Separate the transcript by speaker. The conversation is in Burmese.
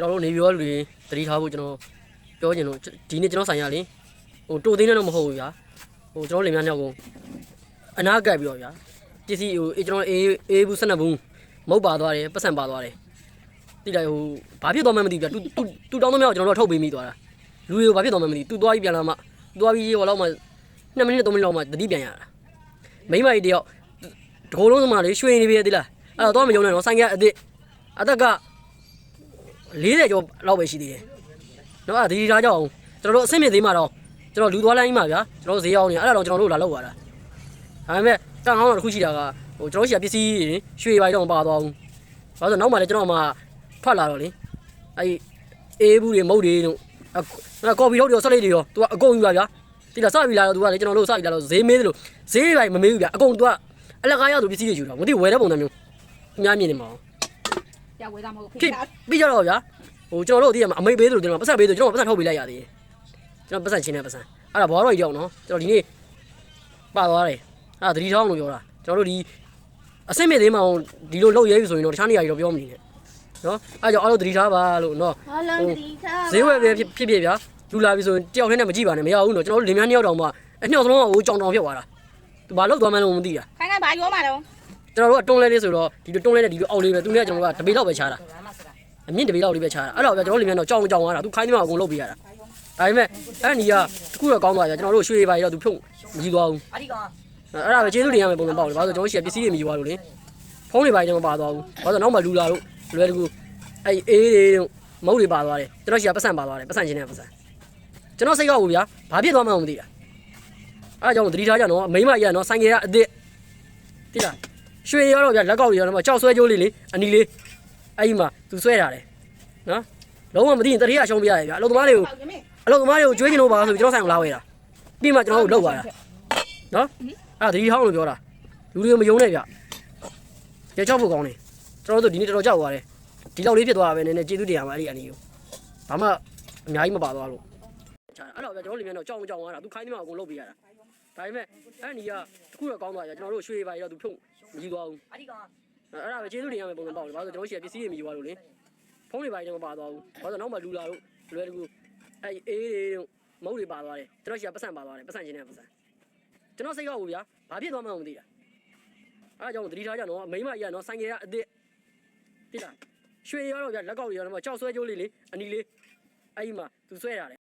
Speaker 1: ကျွန်တော်တို့နေပြောလူတွေတတိထားဖို့ကျွန်တော်ပြောချင်လို့ဒီနေ့ကျွန်တော်ဆိုင်ရလေဟိုတိုသိန်းနဲ့တော့မဟုတ်ဘူးဗျာဟိုကျွန်တော်လင်မယားကိုအနာကပ်ပြီးတော့ဗျာပစ္စည်းဟိုကျွန်တော်အေးဘူး12ဘူးမုတ်ပါသွားတယ်ပတ်စံပါသွားတယ်တိလိုက်ဟိုဘာဖြစ်သွားမှမသိဘူးဗျာတူတောင်းသမျှကိုကျွန်တော်တို့ထုတ်ပေးမိသွားတာလူတွေကိုဘာဖြစ်သွားမှမသိသူသွားပြီးပြန်လာမှသွားပြီးဟိုလောက်မှ2မိနစ်3မိနစ်လောက်မှတတိပြန်ရတာမိမကြီးတယောက်တကိုယ်လုံးသမားလေးရွှေနေပြီတိလားအဲ့တော့မယုံနဲ့တော့ဆိုင်ကအသက်က40ကျော်လောက်ပဲရှိသေးတယ်နော်အဲ့ဒီထားကြအောင်ကျွန်တော်တို့အဆင့်မြင့်သေးမှာတော့ကျွန်တော်လူသွားလိုင်းမှာဗျာကျွန်တော်ဈေးရောက်နေအဲ့ဒါတော့ကျွန်တော်တို့လာလောက်သွားတာဒါပေမဲ့ကံကောင်းတော့တစ်ခုရှိတာကဟိုကျွန်တော်ရှိပစ္စည်းရွှေပိုင်းတော့မပါသွားဘူးဘာလို့နောက်မှလည်းကျွန်တော်မှထွက်လာတော့လေအဲ့အေးဘူးတွေမုတ်တွေတို့ကော်ဖီထုတ်တွေဆက်လေးတွေရောသူကအကုန်ယူပါဗျာတိလာစပြီလာတော့သူကလေကျွန်တော်တို့စပြီလာတော့ဈေးမေးတယ်လို့ဈေးပိုင်းမမေးဘူးဗျာအကုန်သူကအလကားရသူပစ္စည်းတွေယူတာမသိဝယ်တဲ့ပုံစံမျိုးအများမြင်နေမှာ
Speaker 2: ရဝယ်တာမဟုတ်
Speaker 1: ဖြစ်ပြီးကြတော့ဗျာဟိုကျွန်တော်တို့ဒီမှာအမိတ်ပေးသလိုကျွန်တော်ပတ်စံပေးသလိုကျွန်တော်ပတ်စံထုတ်ပေးလိုက်ရသေးတယ်ကျွန်တော်ပတ်စံချင်းနဲ့ပတ်စံအဲ့ဒါဘောတော့ကြောက်နော်ကျွန်တော်ဒီနေ့ပါသွားတယ်အဲ့ဒါသတိထောင်းလို့ပြောတာကျွန်တော်တို့ဒီအဆင့်မြင့်သေးမှအောင်ဒီလိုလောက်ရဲပြီဆိုရင်တော့တခြားနေရာကြီးတော့ပြောမနေနဲ့နော်အဲ့ကြောင့်အားလုံးသတိထားပါလို့နော်ဈေးဝယ်ပဲဖြစ်ဗျာလူလာပြီဆိုရင်တယောက်တည်းနဲ့မကြည့်ပါနဲ့မရဘူးနော်ကျွန်တော်တို့လင်မယား2ယောက်တောင်မှအညှော့စလုံးဟိုကြောင်တောင်ဖြစ်သွားတာသူဘာလောက်သွားမှန်းလို့မသိတာ
Speaker 2: ခိုင်းဘာပြောမှာတော့
Speaker 1: ကျွန်တော်တို့ကတွန်းလဲလေးဆိုတော့ဒီလိုတွန်းလဲနဲ့ဒီလိုအောက်လေးပဲသူနဲ့ကျွန်တော်တို့ကတပေလောက်ပဲချားတာအမြင့်တပေလောက်လေးပဲချားတာအဲ့တော့ကျွန်တော်လင်မယားတော့ကြောင်သွားတာသူခိုင်းသမျှအကုန်လုပ်ပေးရတာဒါပေမဲ့အဲ့ဒီကတခုတော့ကောင်းသွားကြကျွန်တော်တို့ရွှေပါရီတော့သူဖြုတ်မကြည့်သွားဘူးအဲ့ဒါပဲကျေးဇူးတင်ရမယ်ပုံစံပေါ့လေဘာလို့ကျွန်တော်ရှိပစ္စည်းတွေမယူသွားလို့လေဖုန်းတွေပါကျွန်တော်မပါသွားဘူးဘာလို့နောက်မှလူလာလို့လွယ်တကူအဲ့အေးတွေမုတ်တွေပါသွားတယ်ကျွန်တော်ရှိပတ်စံပါသွားတယ်ပတ်စံချင်းနဲ့ပတ်စံကျွန်တော်စိတ်ကောက်ဘူးဗျာဘာဖြစ်သွားမှမသိတာအဲ့ကြောင့်သတိထားကြနော်မိမကြီးကနော်ဆိုင်ကယ်ကအစ်စ်တိလားရွှေရတော့ဗျာလက်ကောက်တွေရတော့ကြောက်ဆွဲကြိုးလေးလေအနီလေးအဲ့ဒီမှာသူဆွဲထားတယ်နော်လုံးဝမသိရင်တတိယအရှုံးပြရတယ်ဗျာအလုပ်သမားတွေကိုကျွေးကျင်လို့ပါဆိုပြီးကျွန်တော်ဆိုင်ကိုလာဝဲတာပြီးမှကျွန်တော်တို့လောက်သွားတာနော်အဲ့ဒါသတိထားလို့ပြောတာလူတွေမယုံနဲ့ဗျရဲချောက်ဖို့ကောင်းတယ်ကျွန်တော်တို့ဒီနေ့တော်တော်ကြောက်သွားတယ်ဒီလောက်လေးဖြစ်သွားတာပဲနည်းနည်းကျေးဇူးတင်ရမှာအဲ့ဒီအနီကိုဘာမှအများကြီးမပါသွားလို့အဲ့တော့ဗျာကျွန်တော်လင်မြန်တော့ကြောက်သွားတာသူခိုင်းသမျှအကုန်လုပ်ပေးရတာဒါပေမဲ့အဲ့ဒီကတခုတော့ကောင်းသွားကြကျွန်တော်တို့ရွှေပါရီတော့သူဖြုတ်မကြည့်သွားဘူးအဲ့ဒါပဲကျေးဇူးတင်ရမယ်ပုံစံပေါ့လေဘာလို့ကျွန်တော်ရှိပစ္စည်းတွေမယူသွားလို့လေဖုန်းတွေပါကျွန်တော်မပါသွားဘူးဘာလို့နောက်မှလူလာလို့လွယ်တကူအဲ့အေးတွေမုတ်တွေပါသွားတယ်ကျွန်တော်ရှိပတ်စံပါသွားတယ်ပတ်စံချင်းနဲ့ပတ်စံကျွန်တော်စိတ်ကောက်ဘူးဗျာဘာဖြစ်သွားမှမသိတာအဲ့ဒါကြောင့်သတိထားကြနော်မိမကြီးကနော်ဆိုင်ကယ်ကအစ်စ်တိလားရွှေရတော့ဗျာလက်ကောက်တွေရတော့ကြောက်ဆွဲကြိုးလေးလေအနီလေးအဲ့ဒီမှာသူဆွဲထားတယ်